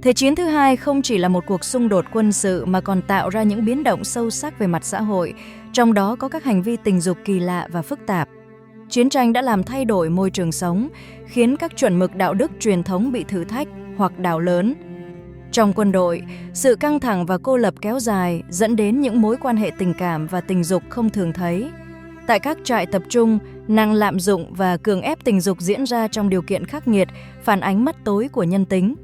Thế chiến thứ hai không chỉ là một cuộc xung đột quân sự mà còn tạo ra những biến động sâu sắc về mặt xã hội, trong đó có các hành vi tình dục kỳ lạ và phức tạp. Chiến tranh đã làm thay đổi môi trường sống, khiến các chuẩn mực đạo đức truyền thống bị thử thách hoặc đảo lớn. Trong quân đội, sự căng thẳng và cô lập kéo dài dẫn đến những mối quan hệ tình cảm và tình dục không thường thấy. Tại các trại tập trung, năng lạm dụng và cưỡng ép tình dục diễn ra trong điều kiện khắc nghiệt, phản ánh mất tối của nhân tính.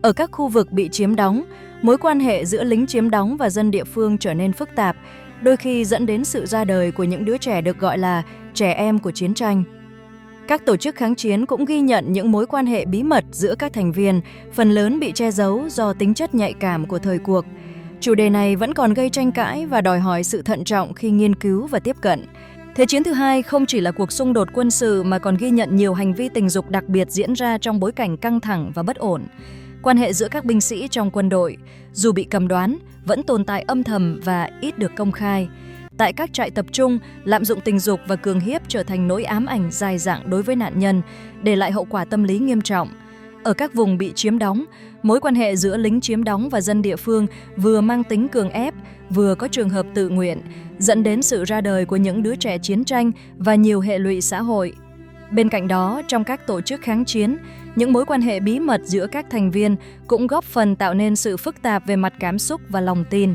Ở các khu vực bị chiếm đóng, mối quan hệ giữa lính chiếm đóng và dân địa phương trở nên phức tạp, đôi khi dẫn đến sự ra đời của những đứa trẻ được gọi là trẻ em của chiến tranh. Các tổ chức kháng chiến cũng ghi nhận những mối quan hệ bí mật giữa các thành viên, phần lớn bị che giấu do tính chất nhạy cảm của thời cuộc. Chủ đề này vẫn còn gây tranh cãi và đòi hỏi sự thận trọng khi nghiên cứu và tiếp cận. Thế chiến thứ hai không chỉ là cuộc xung đột quân sự mà còn ghi nhận nhiều hành vi tình dục đặc biệt diễn ra trong bối cảnh căng thẳng và bất ổn. Quan hệ giữa các binh sĩ trong quân đội, dù bị cầm đoán, vẫn tồn tại âm thầm và ít được công khai. Tại các trại tập trung, lạm dụng tình dục và cưỡng hiếp trở thành nỗi ám ảnh dài dẳng đối với nạn nhân, để lại hậu quả tâm lý nghiêm trọng. Ở các vùng bị chiếm đóng, mối quan hệ giữa lính chiếm đóng và dân địa phương vừa mang tính cưỡng ép, vừa có trường hợp tự nguyện, dẫn đến sự ra đời của những đứa trẻ chiến tranh và nhiều hệ lụy xã hội. Bên cạnh đó, trong các tổ chức kháng chiến, những mối quan hệ bí mật giữa các thành viên cũng góp phần tạo nên sự phức tạp về mặt cảm xúc và lòng tin.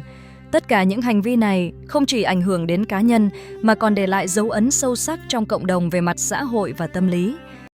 Tất cả những hành vi này không chỉ ảnh hưởng đến cá nhân mà còn để lại dấu ấn sâu sắc trong cộng đồng về mặt xã hội và tâm lý.